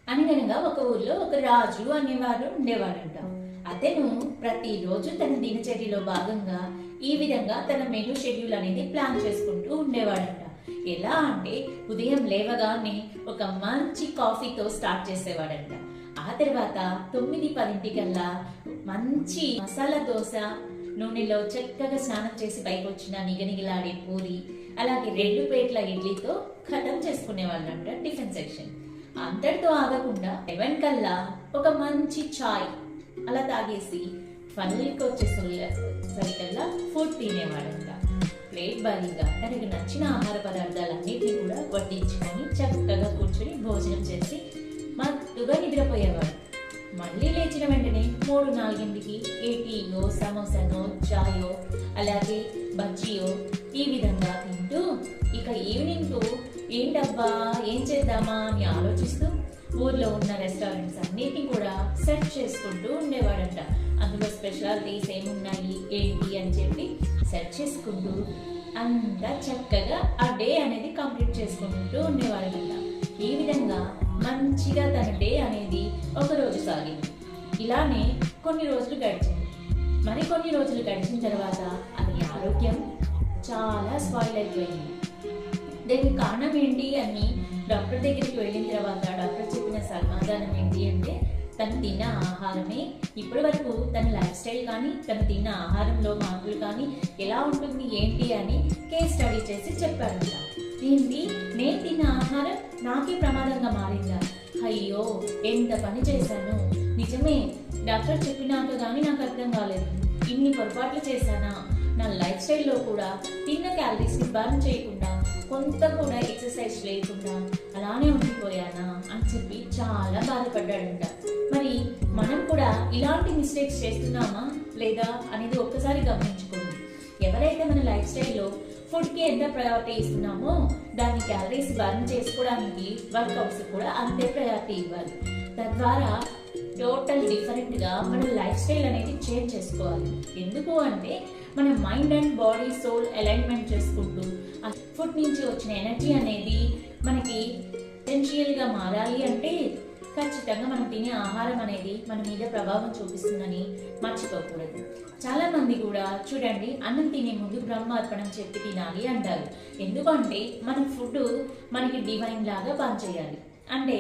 అనగనగా ఒక ఊర్లో ఒక రాజు అనేవాడు ఉండేవాడంట. అతను ప్రతిరోజు తన దినచర్యలో భాగంగా ఈ విధంగా తన మెనూ షెడ్యూల్ అనేది ప్లాన్ చేసుకుంటూ ఉండేవాడంట. ఎలా అంటే ఉదయం లేవగానే ఒక మంచి కాఫీతో స్టార్ట్ చేసేవాడంట. ఆ తర్వాత 9-10 మంచి మసాలా దోశ, నూనెలో చక్కగా స్నానం చేసి పైకి వచ్చిన నిగనిగలాడే పూరి, అలాగే 2 ప్లేట్ల ఇడ్లీతో ఖతం చేసుకునేవాళ్ళంట టిఫిన్ సెక్షన్. అంతటితో ఆగకుండా 11 కల్లా ఒక మంచి చాయ్ అలా తాగేసి 12కి వచ్చేసరికల్లా ఫుడ్ తినేవాడంట. ప్లేట్ భారీగా తనకి నచ్చిన ఆహార పదార్థాలన్నిటినీ కూడా వడ్డించుకొని చక్కగా కూర్చొని భోజనం చేసి మత్తుగా నిద్రపోయేవాడు. మళ్ళీ లేచిన వెంటనే 3-4కి ఏ టీయో, సమోసానో, చాయో, అలాగే బజ్జీయో ఈ విధంగా తింటూ ఇక ఈవినింగ్ ఏంటబ్బా ఏం చేద్దామా అని ఆలోచిస్తూ ఊర్లో ఉన్న రెస్టారెంట్స్ అన్నిటిని కూడా సెర్చ్ చేసుకుంటూ ఉండేవాడంట. అందులో స్పెషాలిటీస్ ఏమున్నాయి ఏంటి అని చెప్పి సెర్చ్ చేసుకుంటూ అంతా చక్కగా ఆ డే అనేది కంప్లీట్ చేసుకుంటూ ఉండేవాడంట. ఈ విధంగా మంచిగా తన డే అనేది ఒక రోజు సాగింది. ఇలానే కొన్ని రోజులు గడిచింది. మరికొన్ని రోజులు గడిచిన తర్వాత అతని ఆరోగ్యం చాలా స్పాయిల్ అయిపోయింది. దీనికి కారణం ఏంటి అని డాక్టర్ దగ్గరికి వెళ్ళిన తర్వాత డాక్టర్ చెప్పిన సమాధానం ఏంటి అంటే తను తిన్న ఆహారమే ఇప్పటి వరకు తన లైఫ్ స్టైల్ కానీ తను తిన్న ఆహారంలో మార్పులు కానీ ఎలా ఉంటుంది ఏంటి అని కేస్ స్టడీ చేసి చెప్పారంట. ఏంటి నేను తిన్న ఆహారం నాకే ప్రమాదంగా మారిందా? అయ్యో ఎంత పని చేశాను, నిజమే డాక్టర్ చెప్పినాక కానీ నాకు అర్థం కాలేదు, ఇన్ని పొరపాట్లు చేశానా, నా లైఫ్ స్టైల్లో కూడా తిన్న క్యాలరీస్ని బర్న్ చేయకుండా కొంత కూడా ఎక్సర్సైజ్ లేకుండా అలానే ఉండిపోయానా అని చెప్పి చాలా బాధపడ్డాడంట. మరి మనం కూడా ఇలాంటి మిస్టేక్స్ చేస్తున్నామా లేదా అనేది ఒక్కసారి గమనించుకోండి. ఎవరైతే మన లైఫ్ స్టైల్లో ఫుడ్కి ఎంత ప్రయారిటీ ఇస్తున్నామో దాన్ని క్యాలరీస్ బర్న్ చేసుకోవడానికి వర్కౌట్స్ కూడా అంతే ప్రయారిటీ ఇవ్వాలి. తద్వారా టోటల్ డిఫరెంట్గా మన లైఫ్ స్టైల్ అనేది చేంజ్ చేసుకోవాలి. ఎందుకు అంటే మన mind and body soul alignment చేసుకుంటూ ఆ ఫుడ్ నుంచి వచ్చిన ఎనర్జీ అనేది మనకి ఎసెన్షియల్గా మారాలి అంటే ఖచ్చితంగా మనం తినే ఆహారం అనేది మన మీద ప్రభావం చూపిస్తుందని మర్చిపోకూడదు. చాలా మంది కూడా చూడండి అన్నం తినే ముందు బ్రహ్మార్పణం చెప్పి తినాలి అంటారు. ఎందుకంటే మన ఫుడ్ మనకి డివైన్ లాగా పనిచేయాలి. అంటే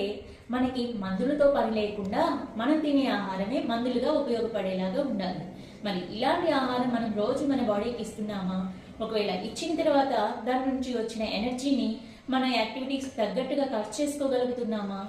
మనకి మందులతో పని లేకుండా మనం తినే ఆహారమే మందులుగా ఉపయోగపడేలాగా ఉండాలి. మరి ఇలాంటి ఆహారం మనం రోజు మన బాడీకి ఇస్తున్నామా? ఒకవేళ ఇచ్చిన తర్వాత దాని నుంచి వచ్చిన ఎనర్జీని మన యాక్టివిటీస్ తగ్గట్టుగా ఖర్చు చేసుకోగలుగుతున్నామా?